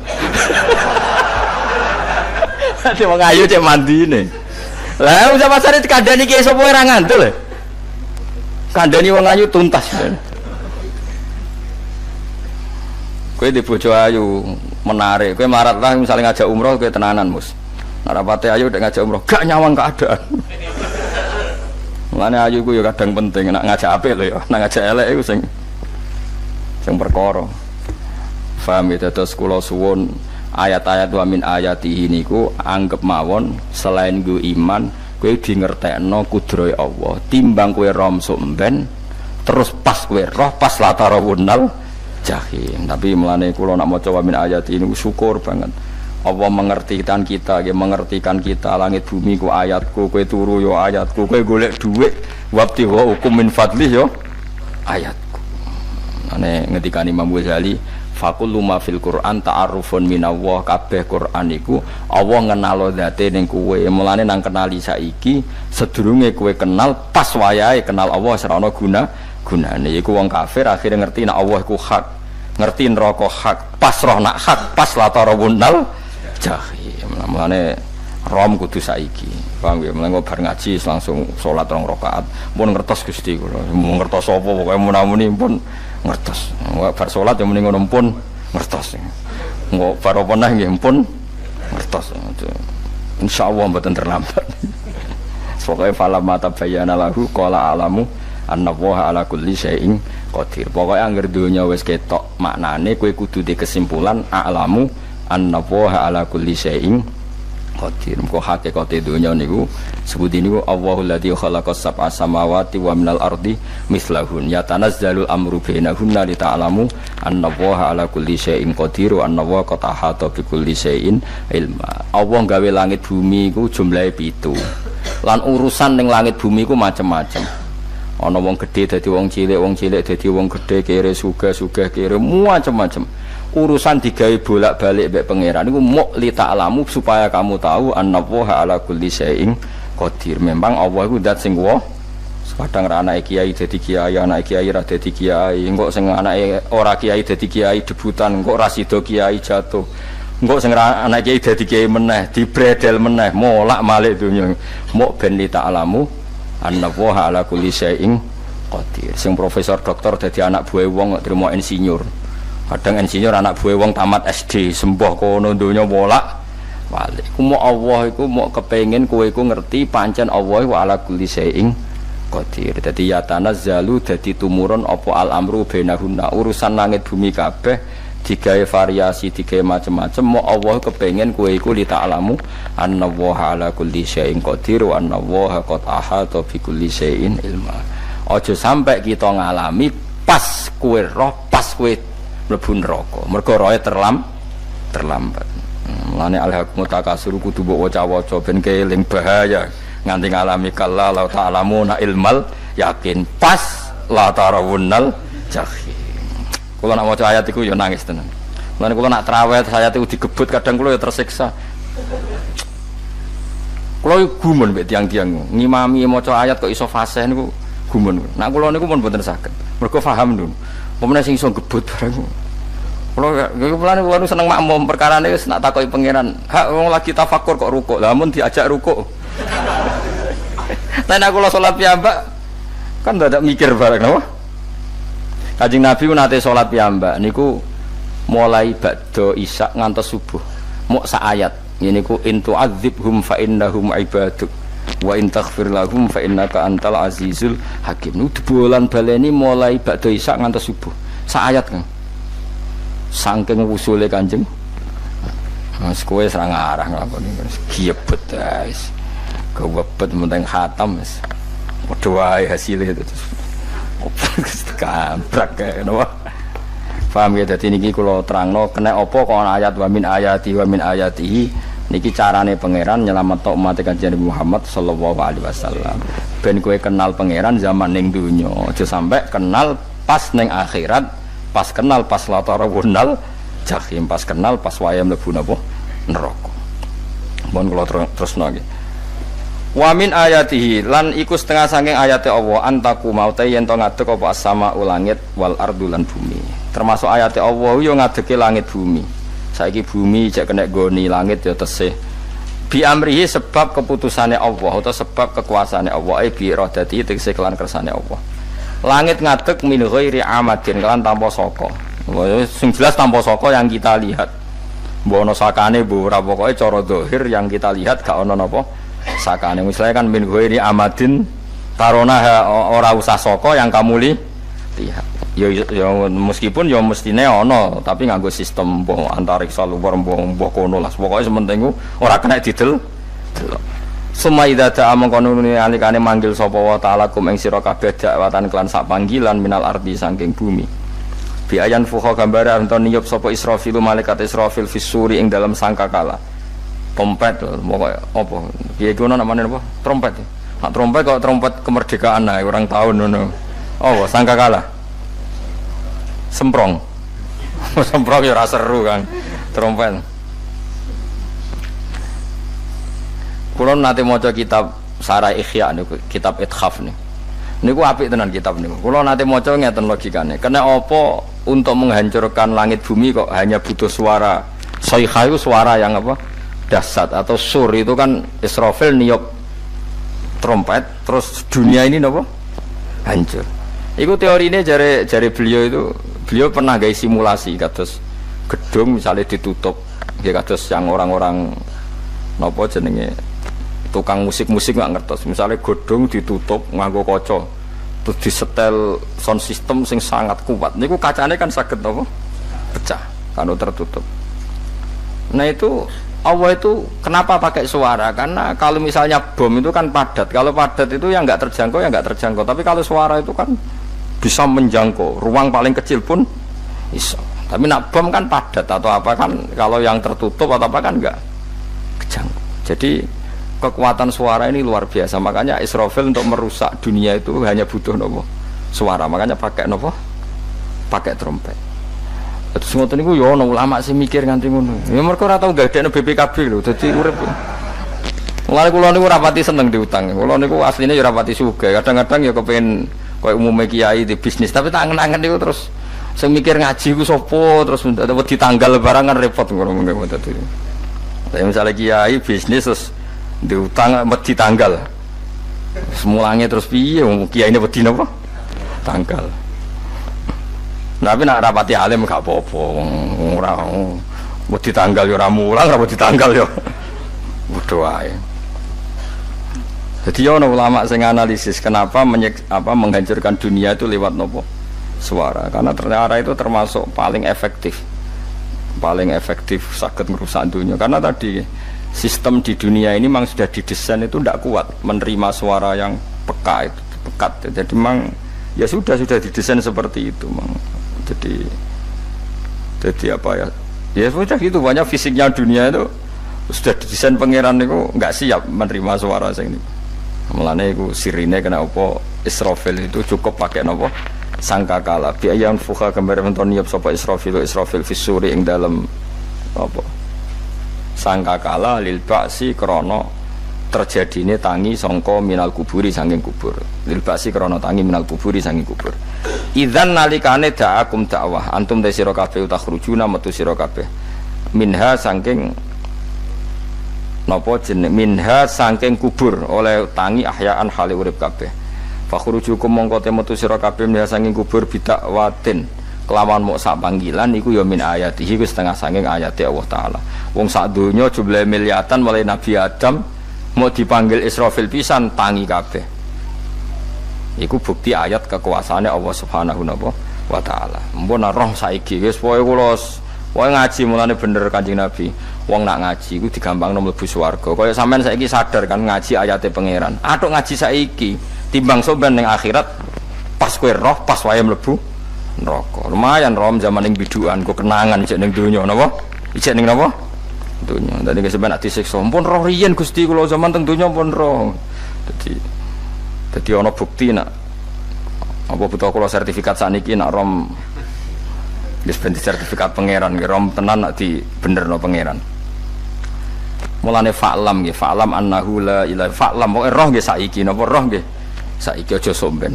Ate wong ayu cek mandine. Lah wong Zamakhsyari dikandani ki sapa ora ngandel. Kandani wong ayu tuntas. Kowe di bojo ayu menarik, kowe marat lah misalnya ngajak umroh kowe tenanan mus. Narapate ayu udah ngajak umroh, gak nyawang keadaan. Mulane ayu ku ya kadang penting, nak ngajak apik lho ya, nak ngajak elek iku sing perkara. Paham ya, terus kula suwun ayat-ayat wa min ayatihi niku anggap mawon selain gue iman, kowe di ngertekno kudrohe Allah, timbang kowe romsuk mben terus pas kowe roh pas latarawunnal jahim. Tapi mulane kula nak maca wa min ayatihi niku syukur banget. Allah mengertikan kita, dia mengertikan kita. Langit bumi ku ayatku, kowe turu yo ayatku, kowe golek dhuwit wabtigha hukum min fadlih yo ayatku. Ane ngendikane Imam Ghazali, faqullu ma fil Qur'an ta'arufun minallah. Kabeh Qur'an iku Allah ngenalo zate ning kowe. Mulane nang kenali saiki, sedurunge kowe kenal pas wayahe kenal Allah ora ana gunane. Iku wong kafir akhire ngerti nek Allah iku hak, ngerti neraka hak, pas roh nak hak, pas latarawunnal jahim. Mulane rom kudu saiki. Paham ya? Mulane bar ngaji langsung salat 2 rakaat. Mun ngertos Gusti kula. Mun ngertos apa pokoke munamuni pun ngertos. Bar salat ya muni ngono pun ngertos. Engko bar apa neh nggih pun ngertos. Insyaallah mboten terlambat. Pokoke falamma tabayyana lahu qala alamu annallaha ala kulli syai'in qadir. Pokoke anggere donya wis ketok maknane kowe kudu di kesimpulan alamu annallaha ala kulli syai'in qadir. Muga hakikate donya niku sebut niku Allahul ladzi khalaqas sab'a samawati wa minal ardi mislahun yatanazzalul amru bainahunna li ta'lamu annallaha ala kulli syai'in qadir wa annallaha qad ahata bi kulli syai'in ilma. Allah gawe langit bumi iku jumlahe 7. Lan urusan ning langit bumi iku macam-macam. Ana wong gedhe dadi wong cilik dadi wong gedhe, kere sugih kere macam-macam. Urusan digawe bolak-balik mbek pangeran niku muk li ta'lamu supaya kamu tahu annallaha ala kulli syai'in qadir. Memang Allah iku zat sing wa kadang ra anake kiai dadi kiai, anake kiai ra dadi kiai, engko sing anake ora kiai dadi kiai debutan, engko ra sida kiai jatuh. Engko sing anake kiai dadi kiai meneh, dibredel meneh, molak-malik donya. Muk ben li ta'lamu annallaha ala kulli syai'in qadir. Sing profesor doktor dadi anak buah wong trimo insinyur. Kadang insinyur anak buah wong tamat SD, sembah kono donya bolak balik. Ku mau Allah iku mau kepengin kowe iku ngerti pancen Allah wa ala kulli syai'in qadir. Dadi ya tanazzalu dadi tumurun apa al amru bainahunna. Urusan langit bumi kabeh digawe variasi, digawe macam-macam. Mau Allah kepengin kowe iku li ta'lamu annallaha ala kulli syai'in qadir wa annallaha qad ahata bi kulli syai'in ilma. Aja sampai kita ngalami pas kowe roh, pas kowe mlebu neraka. Mergo roe terlambat. Mulane al-hakum takasur kudu mbok waca-waca ben keling bahaya nganti ngalami kala la ta'lamuna ilmal yakin pas la tarawunnal jahim. Kula nak maca ayat iku ya nangis tenan. Mulane kula nak traweh ayat iku digebut kadang kula ya tersiksa. Kula gumun mbek tiang-tiang ngimami maca ayat kok iso fasih niku gumun. Nak kula niku pun mboten saged. Mergo paham lho. Pemene sing iso gebut barang. Kula seneng makmum perkarane wis nak takoki pangeran. Hak wong lagi tafakur kok rukuk. Lah mun diajak rukuk. Nek aku kula salat piyambak kan dadak mikir bareng napa? Kanjeng Nabi nate salat piyambak niku mulai ba'da isya ngantos subuh. Mok sak ayat. Niku in tu'adzibhum fa innahum ibaduk. Wa in taghfir lahum fa innaka antal azizul hakim. Nu bolan baleni mulai ba'da isya ngantos subuh. Sak ayat kan. Saking usule Kanjeng. Mas kowe serang arah nglakoni giebet guys. Kewebet menteng khatam wis. Padha wae hasile itu. Kabrak kae napa. Paham ya, dadi niki kula terangno kena apa kok ana ayat wa min ayatihi niki carane pangeran nyelametno umat Kanjeng Muhammad sallallahu alaihi wasallam. Ben kowe kenal pangeran zaman ning donya, aja sampai kenal pas ning akhirat, pas kenal pas latarawunal jahim, pas kenal pas wayahe mlebu napa neraka. Mohon kula terusno nggih. Wa min ayatihi lan iku setengah saking ayate Allah antaku maute yen to ngadeg apa as-sama langit wal ardu lan bumi. Termasuk ayate Allah yo ngadege langit bumi. Saiki bumi jek kena goni langit ya tesih. Bi amrihi sebab keputusane Allah atau sebab kekuasaane Allah bi iradati tegese kelan kersane Allah. Langit ngadeg min ghairi amadin kelan tanpa saka. Sing jelas tanpa saka yang kita lihat. Mbok ana sakane mbok ora pokoke cara zahir yang kita lihat gak ana napa sakane. Misalnya kan min ghairi amadin tarona ora usah saka yang kamu lihat. Ya meskipun ya mestine ana tapi nganggo sistem mbok antariksa luar mbok kono lah. Pokoke sementing ora kena didel. Sumaidata amangkono alikane manggil sapa wa ta'ala kum ing sira kabeh dakwatan kelan sak panggilan minal ardi saking bumi. Bi ayan fuha gambare anton niyup sapa Israfil malaikat Israfil fisuri ing dalam sangkakala. Trompet pokoke apa? Piye ngono namane apa? Trompet. Nek trompet kok trompet kemerdekaan ae orang tahun ngono. Oh, sangkakala. Semprong. Semprong ya ora seru kan. Trompet. Kulo nate maca kitab Sarah Ikhya niku, kitab Ithaf niku. Niku apik tenan kitab niku. Kulo nate maca ngeten logikane. Kena apa untuk menghancurkan langit bumi kok hanya butuh suara. Sayha itu suara yang apa? Dahsyat atau sur itu kan Israfil niup trompet terus dunia ini napa? Hancur. Iku teorine jare beliau pernah gawe simulasi kados gedung misalnya ditutup nggih kados yang orang-orang napa jenenge tukang musik-musik nggak ngertos misalnya gedung ditutup nganggo kaca terus disetel sound system sing sangat kuat niku kacane kan saged napa pecah kalau tertutup Nah itu Allah itu kenapa pakai suara? Karena kalau misalnya bom itu kan padat. Kalau padat itu yang nggak terjangkau ya nggak terjangkau. Tapi kalau suara itu kan bisa menjangkau. Ruang paling kecil pun bisa. Tapi nak bom kan padat atau apa kan? Kalau yang tertutup atau apa kan nggak kejangkau. Jadi kekuatan suara ini luar biasa. Makanya Israfil untuk merusak dunia itu hanya butuh nopo suara. Makanya pakai nopo, pakai trompet. Terus ngoten niku yo ono ulama sing mikir nganti ngono. Ya mergo ora tau gagdekno BPKB lho, dadi urip. Mulane kula niku ora pati seneng diutang. Kula niku asline yo ora pati sugih. Kadang-kadang ya kepengin koyo umume kiai di bisnis, tapi tak angen-angen niku terus sing mikir ngaji ku sapa, terus wedi tanggal barang kan repot ngono dadi. Tapi misalnya kiai bisnis terus diutang wedi tanggal. Semulange terus piye wong kiyaine wedi napa? Tanggal. Tapi nak rapati alim gak apa-apa, ora wedi tanggal yo ora mulang, ora wedi tanggal yo padha wae. Jadi ono ulama sing analisis kenapa menghancurkan dunia itu lewat nopo? Suara. Karena ternyata itu termasuk paling efektif sakit merusak dunia. Karena tadi sistem di dunia ini memang sudah didesain itu tidak kuat menerima suara yang pekat. Jadi memang ya sudah didesain seperti itu, memang. Jadi apa ya? Ya sudah gitu, banyak fisiknya dunia itu sudah didesain pangeran itu nggak siap menerima suara sing ini. Mulane iku sirine kena apa Israfil itu cukup pakai napa sangkakala. Bi ayam fuha gambar menton niap sapa Israfil fisuri ing dalam apa? Sangkakala lil ba'si krana terjadine tangi sangka minal kuburi saking kubur. Lil ba'si krana tangi minal kuburi saking kubur. Idzan nalikane da'akum dakwah antum ta sira kabeh takhrujuna metu sira kabeh minha saking napa jeneng minha saking kubur oleh tangi ahyaan hale urip kabeh fakhrujukum mongko te metu sira kabeh minha saking kubur bidakwatin kelawan mok sak panggilan iku ya min ayatihi wis setengah saking ayate Allah taala wong sak donya jumlah miliatan mulai Nabi Adam mau dipanggil Israfil pisan tangi kabeh. Iku bukti ayat kekuasaannya Allah Subhanahu wa taala. Mumpun roh saiki wis pokoke kula ngaji mulane bener Kanjeng Nabi. Wong nak ngaji iku digampangno mlebu swarga. Kaya sampean saiki sadar kan ngaji ayate pangeran. Atuk ngaji saiki timbang sampean ning akhirat pas kowe roh pas wae mlebu neraka. Lumayan rom zaman ning bidukan kok kenangan cek ning donya napa? Cek ning napa? Donya. Dadi sampean nak disiksa. Mumpun roh riyen Gusti kula zaman teng donya pun roh. Jadi ono bukti nak apa butuh kalau sertifikat saniki nak rom dispendi sertifikat pangeran rom tenan nak di bener no pangeran. Mulane fa'lam nggih fa'lam annahu la ilaha fa'lam pokoke roh nggih saiki napa roh nggih saiki aja somben.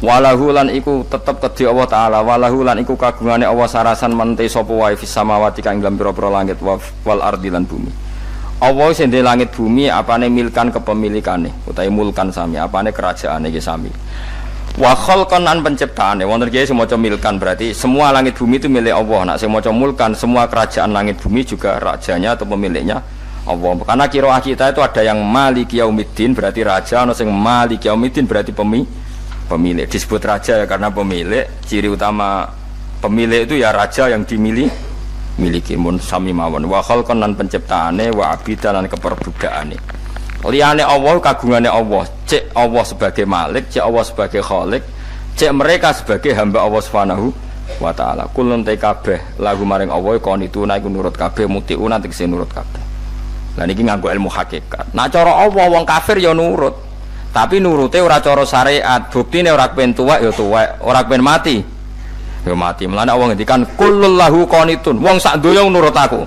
Walahu lan iku tetep kedhi Allah taala walahu lan iku kagungane Allah sarasan mente sapa wae fis samawati kang ing pira-pira langit wal ardi lan bumi. Allah sing ndek langit bumi apane milkan kepemilikane utawi mulkan sami apane kerajaane iki sami wa khalqan an penciptaane wonten kiye sing maca milkan berarti semua langit bumi itu milik Allah nak sing maca mulkan semua kerajaan langit bumi juga rajanya atau pemiliknya Allah karena qiraah kita itu ada yang maliki yaumiddin berarti raja ana sing maliki yaumiddin berarti pemilik disebut raja ya karena pemilik ciri utama pemilik itu ya raja yang miliki mun sami mawon wa khalqan lan penciptaane wa abidan lan keperbudakane liyane Allah kagungane Allah cek Allah sebagai malik cek Allah sebagai khalik cek mereka sebagai hamba Allah Subhanahu wa taala kulun te kabeh lagu maring Allah konituna iku nurut kabeh mutiuna tegese nurut kabeh lha niki nganggo ilmu hakikat nak cara Allah wong kafir ya nurut tapi nurute ora cara syariat buktine ora kepen tuwek ya tuwek ora kepen mati ya mati. Mulane Allah ngendikan kullul lahu qanitun. Wong sak donya nurut aku.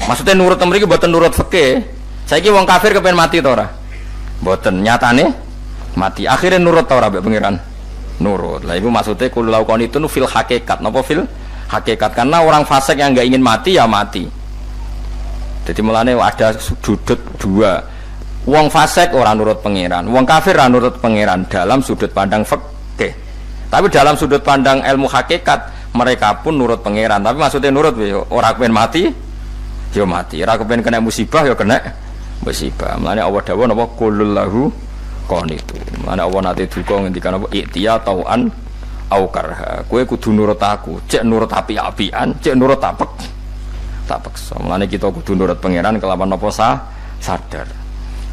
Maksudnya nurut mriki mboten nurut fikih. Saiki wong kafir kepen mati to ora? Mboten, nyatane mati. Akhire nurut to ora mbek pangeran? Nurut. Lah iku maksudnya kullul lahu qanitun fil hakikat. Napa fil hakikat? Karena orang fasik yang enggak ingin mati ya mati. Jadi mulane ada sudut dua. Wong fasik ora nurut pangeran, wong kafir ora nurut pangeran dalam sudut pandang fikih. Tapi dalam sudut pandang ilmu hakikat mereka pun nurut pangeran. Tapi maksudnya nurut orang kepen mati, yo mati. Orang kepen kena musibah, yo kena musibah. Mulane Allah dawuh napa qulul lahu qanitu. Mulane Allah nate duka ngendikan apa iktiya tauan au karha. Kowe kudu nurut aku. Cek nurut api-apian, cek nurut apek. tak peksa. Mulane kita kudu nurut pangeran kelawan napa sadar.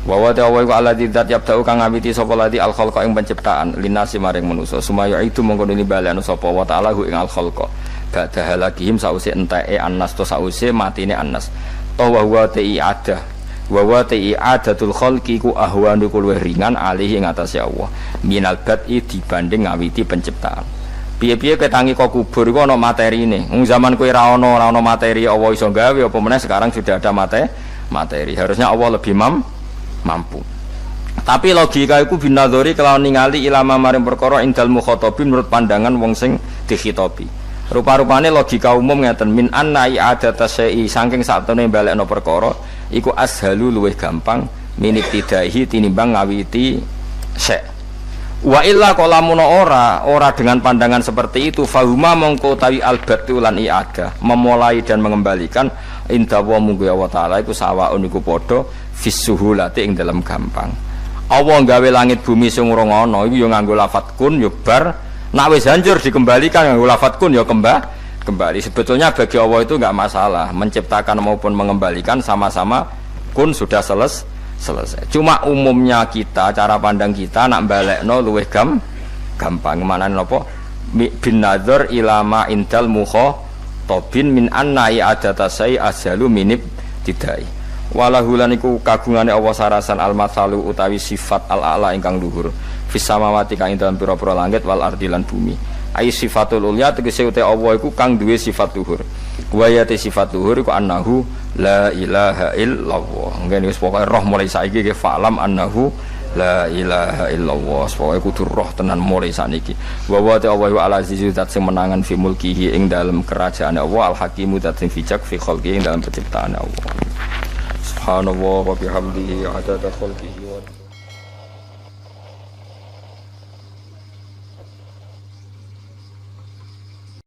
Wa wa ta'ala wa alladzi dzat yabda'u kang ngawiti sapa lati al khalqa ing penciptaan linasi maring manusa sumaya itu mongko nibalekno sapa wa ta'ala ing al khalqa ba'da halakihim sause enteke annas to sause matine annas to wa huwa ta'i'adah wa wa ta'i'adatul khalqi ku ahwanu luwih ringan alih ing atase Allah minal bad'i dibanding ngawiti penciptaan. Piye-piye ketangi kok kubur iku ana materine. Wong zaman kowe ora ana materi Allah iso gawe apa meneh sekarang sudah ada materi. Harusnya Allah lebih mampu. Tapi logika iku binadzori kelawan ningali ilama maring perkara indal mukhatabin menurut pandangan wong sing dikhitobi. Rupa-rupane logika umum ngeten min anna i'adata syai'i saking satune balekno perkara iku ashalu luwih gampang minit tidaihi tinimbang ngawiti syai'. Wa illa qalamun ora dengan pandangan seperti itu fahuma mongko tawi albatu lan i'adah memulai dan mengembalikan inda wa munggu Allah taala iku sawaun iku padha fisuhulati ing dalam gampang. Allah gawe langit bumi sing ora ana iku ya nganggo lafat kun ya bar nek wis hancur dikembalikan nganggo lafat kun ya kembali. Sebetulnya bagi Allah itu enggak masalah menciptakan maupun mengembalikan sama-sama kun sudah selesai. Cuma umumnya kita cara pandang kita nak balekno luwih gampang manane napa bin nadzar ilama indal mukhatabin min anna i'adata sai ashalu minib tidai. Walahulan iku kagungane Allah sarasan al-matsalu utawi sifat al-a'la ingkang luhur fis samawati kang ing dalem pira-pira langit wal ardi lan bumi. Ai sifatul ulya tegese uta Allah iku kang duwe sifat luhur. Wa ya sifat luhur iku annahu la ilaha illallah. Ngene wis pokoke roh mulai saiki ke fa'lam annahu la ilaha illallah. Pokoke kudu roh tenan mulai saniki. Wa wa ta'ala wa al-azizu zat sing menangan fi mulkihi ing dalem kerajaan Allah al-hakimu zat sing bijak fi khalqihi ing dalem penciptaan Allah. Subhanallah wa bihamdihi adada khalqihi wa